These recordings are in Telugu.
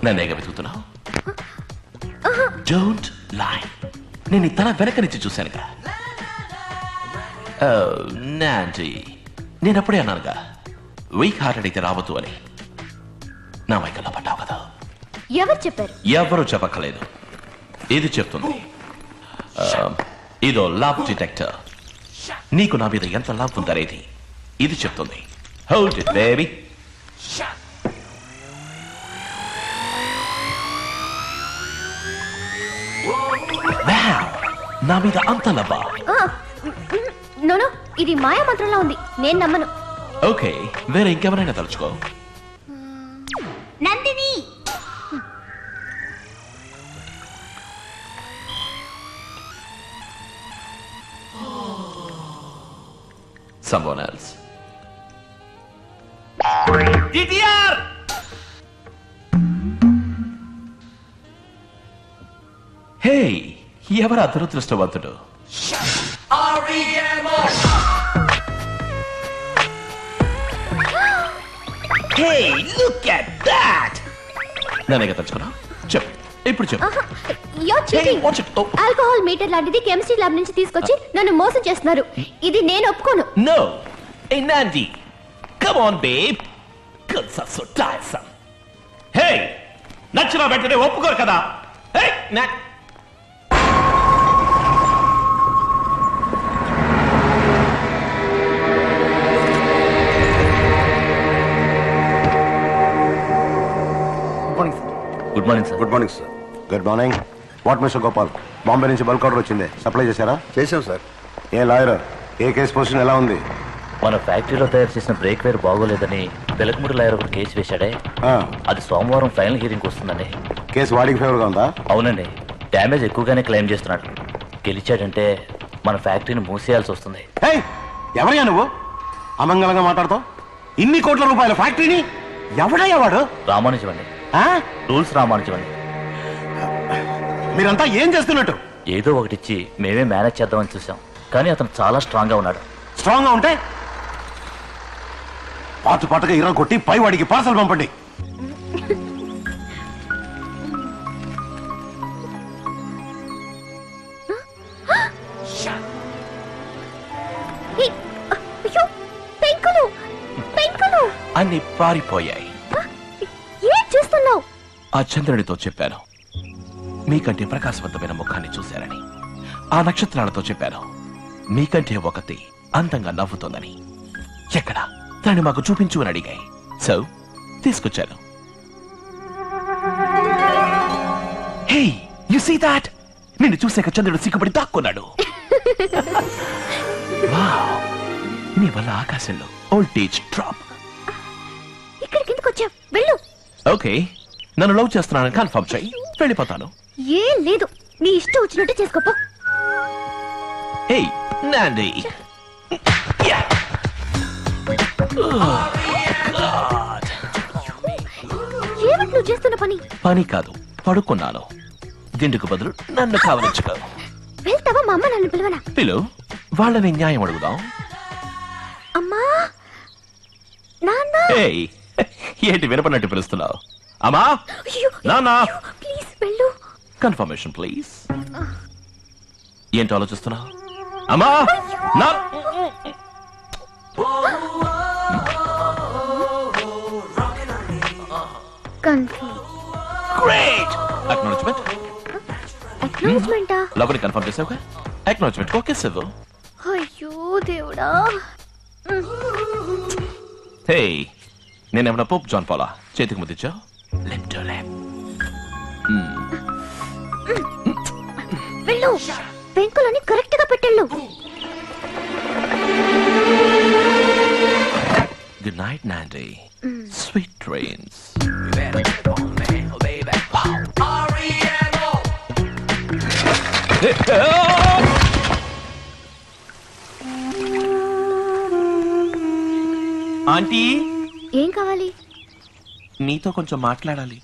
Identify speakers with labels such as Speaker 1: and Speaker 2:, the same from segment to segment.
Speaker 1: నన్నేగా వెతుకుతున్నావు? Don't lie. నేను తన వెనక నుంచి చూశానుగా. నాంటీ, నేను అప్పుడే అన్నానుగా వీక్ హార్టెడ్ అయితే రావద్దు అని. నా మైకల్లో పడ్డావు కదా.
Speaker 2: ఎవరు చెప్పారు?
Speaker 1: ఎవరు చెప్పక్కలేదు. ఇది చెప్తుంది. ఇదో లవ్ డిటెక్టర్. నీకు నా మీద ఎంత లవ్ ఉందనేది ఇది చెప్తుంది. Hold it baby. నా మీద అంత లవ్వా?
Speaker 2: నోనో, ఇది మాయా మంత్రంలో ఉంది, నేను నమ్మను.
Speaker 1: ఓకే, వేరే ఇంకెవరైనా తలుచుకో.
Speaker 2: Nandini.
Speaker 1: Someone else. DTR! Hey, ఎవరు అదృష్టవంతుడు? Hey, look at that! నన్ను తలుచుకున్నా? చెప్పు, ఇప్పుడు చెప్పు.
Speaker 2: ఆల్కహాల్ మీటర్ లాంటిది కెమిస్ట్రీ ల్యాబ్ నుంచి తీసుకొచ్చి నన్ను మోసం చేస్తున్నారు. ఇది నేను ఒప్పుకోను.
Speaker 1: No. Hey Nandi, come on babe. Girls are so tiresome. Hey, నచ్చినా వెంటనే ఒప్పుకోరు కదా. Hey,
Speaker 3: good morning sir.
Speaker 4: Good morning sir. Good morning. What mister Gopal, Bombay నుంచి బల్క్ ఆర్డర్ వచ్చింది, సప్లై చేశారా?
Speaker 3: చేశాం సార్.
Speaker 4: ఏ లాయర్, ఏ కేసు పొజిషన్ ఎలా ఉంది?
Speaker 3: మన ఫ్యాక్టరీలో తయారు చేసిన బ్రేక్ వేర్ బాగోలేదని వెలకముడి లాయర్ ఒకటి కేసు వేశాడే, అది సోమవారం ఫైనల్ హియరింగ్ వస్తుందండి.
Speaker 4: కేసు వాడికి ఫేవర్ గా ఉందా?
Speaker 3: అవునండి, డ్యామేజ్ ఎక్కువగానే క్లెయిమ్ చేస్తున్నాడు. గెలిచాడంటే మన ఫ్యాక్టరీని మూసేయాల్సి వస్తుంది.
Speaker 4: ఎవరయ్యా నువ్వు అమంగళంగా మాట్లాడుతావు? ఇన్ని కోట్ల రూపాయల ఫ్యాక్టరీని ఎవడయ్యా వాడు?
Speaker 3: రామానుజం అండి, రూల్స్ రామానుజం అండి.
Speaker 4: మీరంతా ఏం చేస్తున్నట్టు?
Speaker 3: ఏదో ఒకటిచ్చి మేమే మేనేజ్ చేద్దామని చూసాం, కానీ అతను చాలా స్ట్రాంగ్ గా ఉన్నాడు.
Speaker 4: స్ట్రాంగ్ గా ఉంటే పాటుగా ఇరా కొట్టి పై వాడికి పార్సల్ పంపండి.
Speaker 1: అన్ని పారిపోయాయి.
Speaker 2: ఏం చేస్తున్నావు?
Speaker 1: ఆ చంద్రుడితో చెప్పాను మీకంటే ప్రకాశవంతమైన ముఖాన్ని చూశారని. ఆ నక్షత్రాలతో చెప్పాను మీకంటే ఒకటి అందంగా నవ్వుతోందని. ఎక్కడ దాన్ని మాకు చూపించు అని అడిగాయి. సో తీసుకొచ్చాను. హే, యు సీ దాట్? నిన్ను చూసాక చంద్రుడు సిగ్గుపడి దాక్కున్నాడు. వావ్, నీ వల్ల ఆకాశంలో వోల్టేజ్ డ్రాప్.
Speaker 2: ఇక్కడికి ఎందుకు వచ్చావు? వెళ్ళు.
Speaker 1: ఓకే, నన్ను లవ్ చేస్తున్నానని కన్ఫర్మ్ చేయి, వెళ్ళిపోతాను.
Speaker 2: ఏం లేదు, నీ ఇష్టం వచ్చినట్టు చేసుకోపో.
Speaker 1: హే నాండి,
Speaker 2: ఏమిటి నువ్వు చేస్తున్న పని?
Speaker 1: పని కాదు, పడుకున్నాను. దిండుకు బదులు నన్ను కావలించుకో.
Speaker 2: వెళ్తావా? మా అమ్మ నన్ను పిలవనా?
Speaker 1: పిలు, వాళ్ళని న్యాయం అడుగుదాం.
Speaker 2: అమ్మా, నాన్న.
Speaker 1: ఏంటి వినపడినట్టు పిలుస్తున్నావు? అమ్మా, నాన్న.
Speaker 2: ప్లీజ్ వెళ్ళు.
Speaker 1: Confirmation please. ఏంటి ఆలోచిస్తున్నావు? అమ్మా, నా గ్రేట్ అక్నాలెడ్జ్మెంట్.
Speaker 2: అక్నాలెడ్జ్మెంటా?
Speaker 1: లవ్ని కన్ఫర్మ్ చేసావుగా, అక్నాలెడ్జ్మెంట్ ఓకే సివ్వు.
Speaker 2: అయ్యో దేవుడా.
Speaker 1: హే, నేనేమన్నా పోప్ జాన్ పాలా చేతికి ముద్దిచ్చావు? Lip to lip.
Speaker 2: వెళ్ళు, పెంకులని కరెక్ట్ గా పెట్టెళ్ళు.
Speaker 1: Good night, Nandi. Sweet dreams. Aunty,
Speaker 2: ఏం కావాలి?
Speaker 1: నీతో కొంచెం మాట్లాడాలి.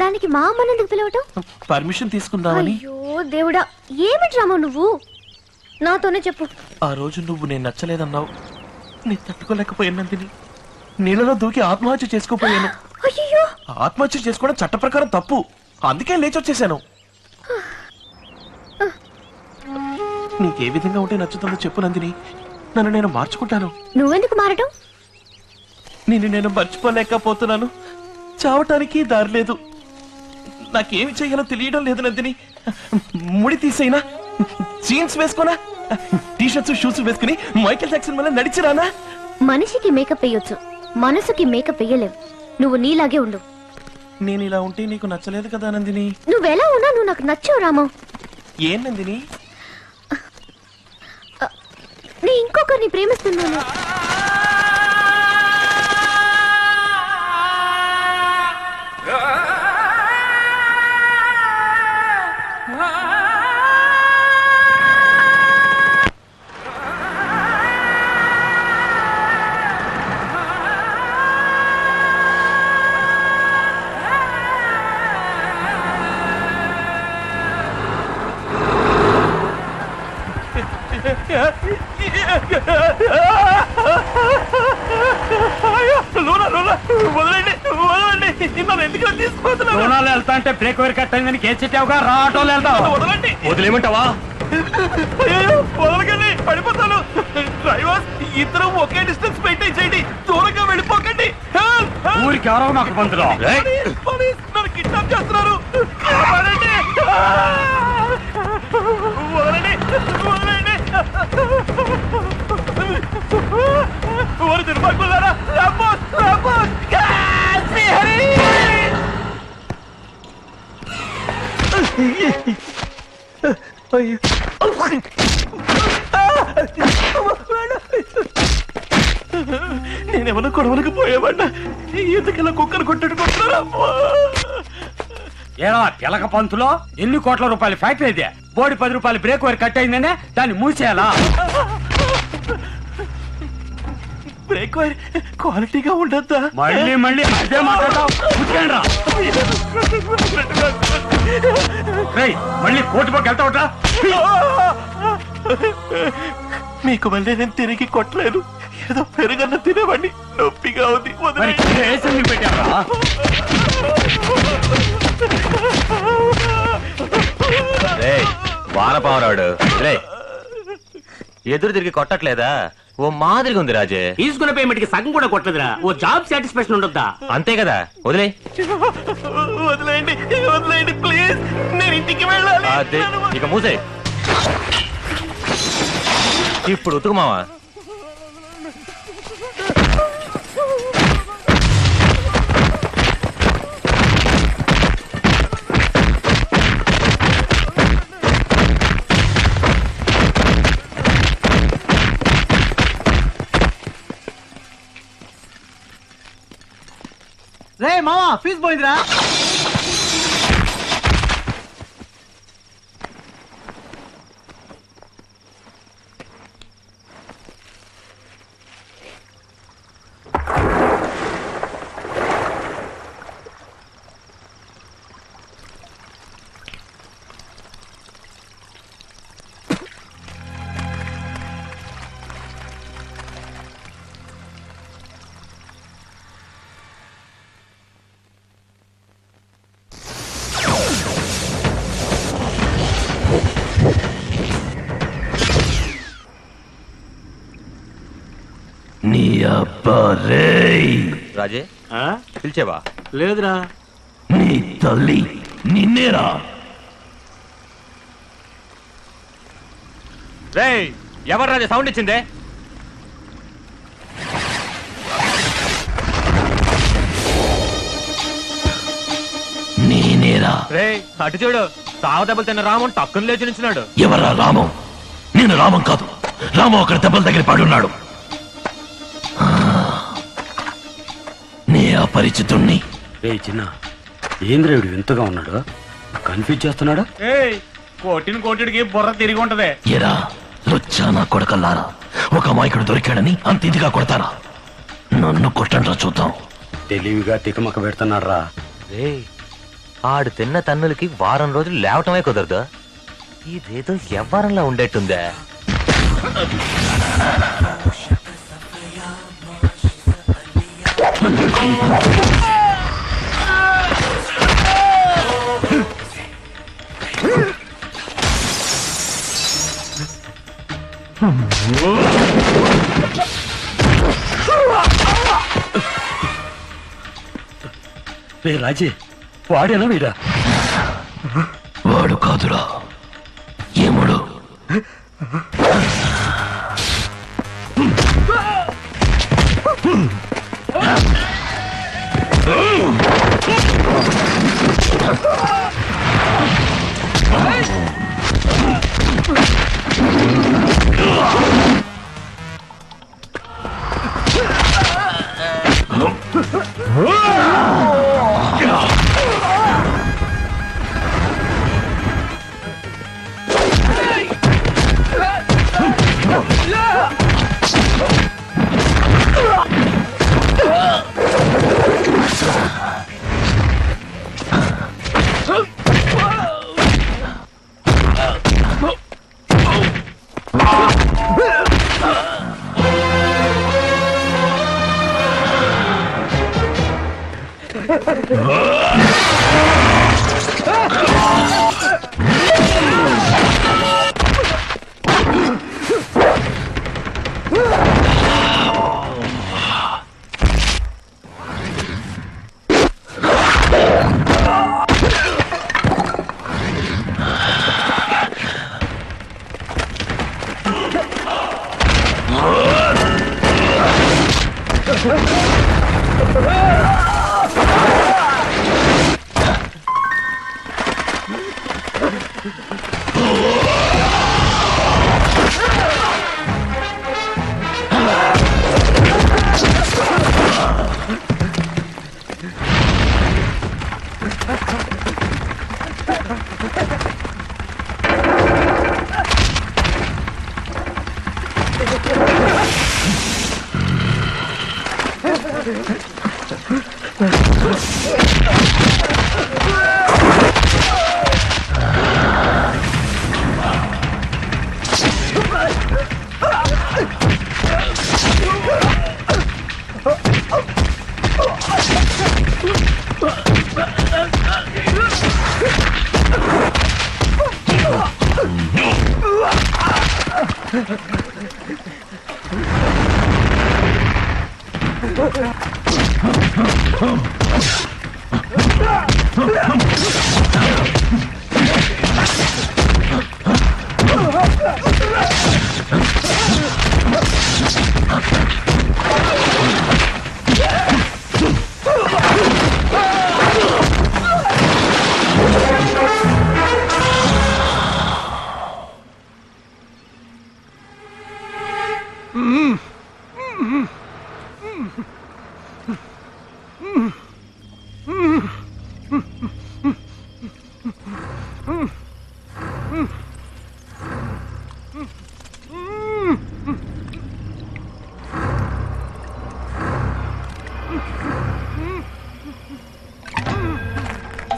Speaker 2: దానికి మా అమ్మని ఎందుకు పిలవటం?
Speaker 1: పర్మిషన్ తీసుకుందామని.
Speaker 2: అయ్యో దేవుడా, ఏమి డ్రామా నువ్వు? నాతోనే చెప్పు.
Speaker 1: ఆ రోజు నువ్వు నేను నచ్చలేదన్నావు. నీ తట్టుకోలేకపోయాను నందిని. నీళ్ళలో దూకి ఆత్మహత్య చేసుకోపోయాను.
Speaker 2: అయ్యో,
Speaker 1: ఆత్మహత్య చేసుకోవడం చట్ట ప్రకారం తప్పు. అందుకే లేచి వచ్చేసాను. నీకే విధంగా ఉంటే నచ్చుతుందో చెప్పు నందిని. నన్ను నేను మార్చుకుంటాను.
Speaker 2: నువ్వెందుకు మారడం?
Speaker 1: నిన్ను నేను మర్చిపోలేకపోతున్నాను. చావటానికి దారి లేదు. నాకేమి చేయాలో తెలియడం లేదు నందిని. ముడి తీసేనా, జీన్స్ వేసుకోనా, టీషర్ట్స్ షూస్ వేసుకుని మైకేల్ జాక్సన్ వల్ల నడిచిరానా?
Speaker 2: మనిషికి మేకప్ వేయొచ్చు, మనసుకి మేకప్ వేయలేవు. నువ్వు నీలాగే ఉండు.
Speaker 1: నేను ఇలా ఉంటే నీకు నచ్చలేదు కదా నందిని?
Speaker 2: నువ్వెలా ఉన్నా నువ్వు నాకు నచ్చావు రాము.
Speaker 1: ఏం నందిని?
Speaker 2: నీ ఇంకొకరిని ప్రేమిస్తున్నాను.
Speaker 5: లోనాలు వెళ్తా అంటే బ్రేక్ వైర్ కట్ అయిందని కేసు చెప్పావుగా, రా ఆటోలు వెళ్తావు.
Speaker 3: వదిలేమంటావా?
Speaker 1: వదలకండి, పడిపోతాను. డ్రైవర్, ఇద్దరం ఒకే డిస్టెన్స్ మెయింటైన్ చేయండి. దూరంగా వెళ్ళిపోకండి.
Speaker 5: ఊరికి ఎవరో నాకు పంతులు.
Speaker 1: నన్ను కిడ్నాప్ చేస్తున్నారు. కాపాడండి. వదలండి, వదలండి. ఓరి దుర్మార్గులారా, రాంబోస్, రాంబోస్, శ్రీహరి. నేనేమన్నా గొడవలకు పోయేవాడినా? ఎందుకలా కుక్కను కొట్టుకుంటున్నారా?
Speaker 5: ఏడా పిలక పంతులో ఎన్ని కోట్ల రూపాయల ఫ్యాక్టరీ అయితే బోడి 10 రూపాయలు బ్రేక్ వైర్ కట్ అయిందనే దాన్ని మూసేయాలా?
Speaker 1: బ్రేక్ వైర్ క్వాలిటీగా ఉండద్దా?
Speaker 5: మళ్ళీ మళ్ళీ అదే మాట్లాడతావు. మళ్ళీ కోర్టు పక్క వెళ్తావుట్రా?
Speaker 1: మీకు మళ్ళీ నేను తిరిగి కొట్టలేను. ఏదో పెరుగన్న తినేవాడిని. నొప్పిగా ఉంది.
Speaker 5: పెట్టావా?
Speaker 3: వానపావరాడు రే, ఎదురు తిరిగి కొట్టట్లేదా? ఓ మాదిరిగా ఉంది రాజే.
Speaker 6: తీసుకున్న పేమెంట్ కి సగం కూడా కొట్టలేదురా. ఓ జాబ్ సాటిస్ఫాక్షన్ ఉండొద్దా?
Speaker 3: అంతే కదా, వదిలే.
Speaker 1: వదిలేయండి, వదిలేయండి ప్లీజ్. నేను ఇంటికి వెళ్ళాలి.
Speaker 3: అదే, ఇక మూసే. ఇప్పుడు ఉతుకుమావా?
Speaker 6: రే మావా, ఫీజు పోయిందిరా.
Speaker 1: నీ అబ్బా రేయ్.
Speaker 3: రాజే పిలిచేవా?
Speaker 6: లేదురా.
Speaker 1: నీ తల్లి నిన్నేరా.
Speaker 3: రే, ఎవరు రాజే సౌండ్ ఇచ్చిందే?
Speaker 1: నేనేరా.
Speaker 3: రే అటు చూడు, తావ దెబ్బలు తిన్న రామం టక్కున లేచి నిల్చున్నాడు.
Speaker 1: ఎవరా రామం? నేను రామం కాదు. రామం అక్కడ దెబ్బల దగ్గర పడున్నాడు. నే అపరిచితుణ్ణి.
Speaker 5: రే చిన్న, ఏంద్రేవుడు వింతగా ఉన్నాడు, కన్ఫ్యూజ్ చేస్తున్నాడు.
Speaker 6: కోటిని కోటిడికి బుర్ర తిరిగి ఉంటది.
Speaker 1: ఎరా లుచ్చా నా కొడకల్లారా, ఒక అమాయకుడు దొరికాడని అంత ఇదిగా కొడతారా? నన్ను కొట్టండ్రా చూద్దాం.
Speaker 5: తెలివిగా తికమక పెడుతున్నాడు రా.
Speaker 3: రే, ఆడు తిన్న తన్నులకి వారం రోజులు లేవటమే కుదరదు. ఇదేదో ఎవ్వరంలా ఉండేట్టుందే.
Speaker 5: రాజీ వాడేనా వీడా?
Speaker 1: వాడు కాదురా ఏముడు.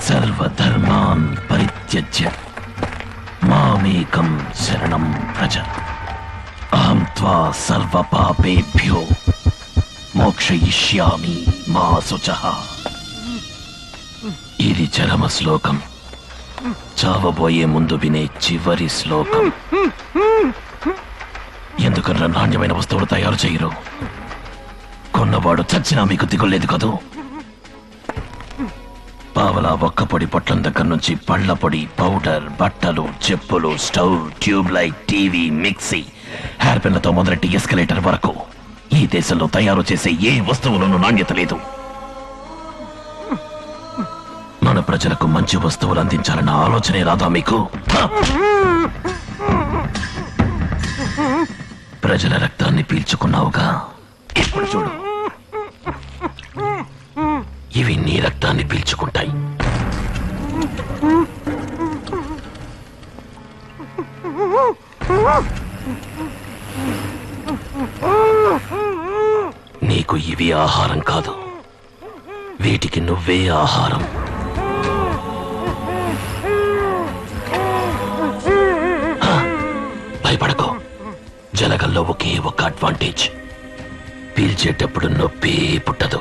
Speaker 1: సర్వధర్మాన్ పరిత్యజ్య మామేకం శరణం వ్రజ అహం త్వా సర్వపాపేభ్యో మోక్షయిష్యామి మా శుచః. ఇది చరమ శ్లోకం, చావబోయే ముందు వినే చివరి శ్లోకం. ఎందుకన్నా నాణ్యమైన వస్తువులు తయారు చేయరు? కొన్నవాడు చచ్చినా మీకు దిగులేదు కదూ. పావలా ఒక్క పొడి పొట్లం దగ్గర నుంచి పళ్ళ పొడి, పౌడర్, బట్టలు, చెప్పులు, stove, tube light, TV, mixie, hair పెన్లతో మొదలెట్టి ఎస్కలేటర్ వరకు ఈ దేశంలో తయారు చేసే ఏ వస్తువులోనూ నాణ్యత లేదు. మన ప్రజలకు మంచి వస్తువులు అందించాలన్న ఆలోచనే రాదా మీకు? ప్రజల రక్తాన్ని పీల్చుకున్నావుగా, ఇప్పుడు చూడు, ఇవి నీ రక్తాన్ని పీల్చుకుంటాయి. నీకు ఇవి ఆహారం కాదు, వీటికి నువ్వే ఆహారం. భయపడకో, జలగల్లో ఒకే ఒక అడ్వాంటేజ్, పీల్చేటప్పుడు నొప్పి పుట్టదు.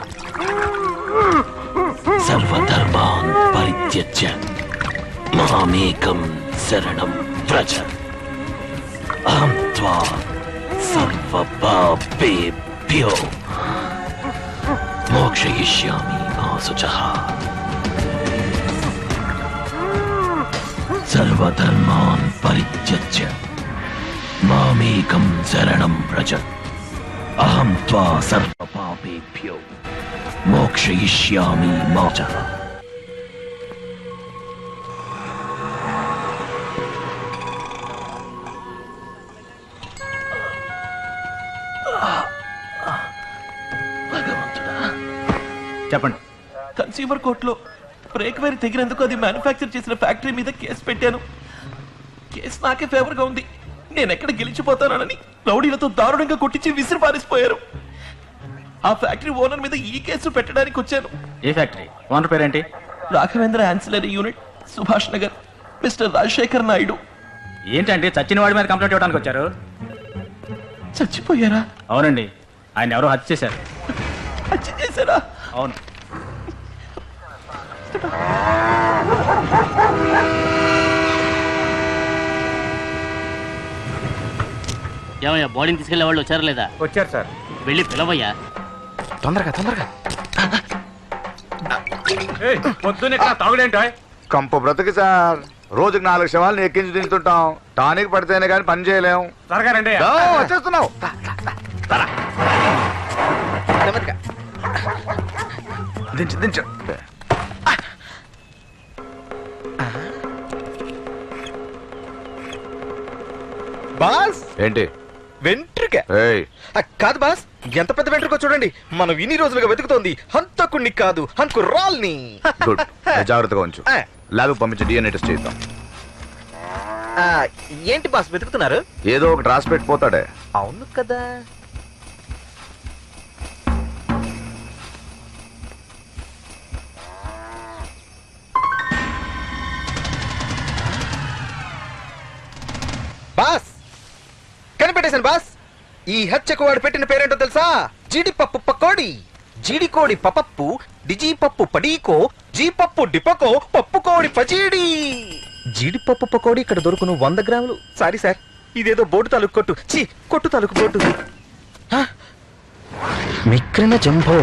Speaker 1: సర్వధర్మాన్ పరిత్యజ్య మామేకం శరణం వ్రజ అహం త్వా సర్వపాపేభ్యో మోక్షయిష్యామి మా శుచః సర్వధర్మాన్ పరిత్యజ్య మామేకం శరణం వ్రజ అహం త్వా సర్వపాపేభ్యో మోక్షయిష్యామి మా శుచః.
Speaker 5: చెప్పండి.
Speaker 1: కన్స్యూమర్ కోర్టులో బ్రేక్ వైర్ తెగినందుకు అది మ్యానుఫ్యాక్చర్ చేసిన ఫ్యాక్టరీ మీద కేసు పెట్టాను. కేసు నాకే ఫేవర్ గా ఉంది. నేను ఎక్కడ గెలిచిపోతానని రౌడీలతో దారుణంగా కొట్టించి విసిరి పారేసిపోయారు. ఆ ఫ్యాక్టరీ ఓనర్ మీద ఈ కేసు పెట్టడానికి వచ్చాను.
Speaker 5: ఏ ఫ్యాక్టరీ ఓనర్ పేరేంటి?
Speaker 1: Raghavendra ancillary unit, Subhash Nagar, mister Rajasekhar Naidu.
Speaker 5: ఏంటంటే చచ్చిన వాడి మీద కంప్లైంట్ ఇవ్వడానికి వచ్చారు?
Speaker 1: చచ్చిపోయారా?
Speaker 5: అవునండి, ఆయన ఎవరో హత్య చేశారు.
Speaker 1: హత్య చేశారా?
Speaker 5: అవును.
Speaker 6: ఏమయ్యా బాడీని తీసుకెళ్లే వాళ్ళు వచ్చారా లేదా?
Speaker 5: వచ్చారు సార్.
Speaker 6: వెళ్ళి పిలవయ్యా.
Speaker 4: తొందరగా తొందరగా.
Speaker 5: పొద్దున్న తాగుడేంటో
Speaker 7: కంపు బ్రతుకు సార్. రోజుకి 4 శవాలను ఎక్కించి దించుతుంటాం. టానిక్ పడితేనే కానీ పని చేయలేం.
Speaker 5: త్వరగా రండి.
Speaker 7: దో, వచ్చేస్తున్నావు. దించు దించు.
Speaker 8: బాస్
Speaker 7: ఏంటి
Speaker 8: వెంట్రుక
Speaker 7: ఏయ్,
Speaker 8: కాదు బాస్, ఎంత పెద్ద వెంట్రుక చూడండి. మనం ఇన్ని రోజులుగా వెతుకుతోంది హంతకుణ్ణి కాదు, హంకు రాల్ని.
Speaker 7: గుడ్. జాగ్రత్తగా ఉంచు.
Speaker 8: ఆ.
Speaker 7: ల్యాబ్ పంపించి డిఎన్ఏ టెస్ట్ చేద్దాం.
Speaker 8: ఏంటి బాస్ వెతుకుతున్నారు?
Speaker 7: ఏదో ఒకటి రాసి పెట్టిపోతాడే.
Speaker 8: అవును కదా. బాస్ కనిపెట్టేశాను బాస్. ఈ హత్యకు వాడు పెట్టిన పేరేంటో తెలుసా? జీడిపప్పు పకోడి. జీడికోడి పపప్పు, డిజీపప్పు పడీకో, జీపప్పు డిపకో, పప్పుకోడి పచీడి. జీడిపప్పు పకోడి ఇక్కడ దొరుకును 100 గ్రాములు. సారీ సార్, ఇదేదో బోటు తాలూకు కొట్టు. కొట్టు తాలూకు బోటు. మిక్రిన జంబో.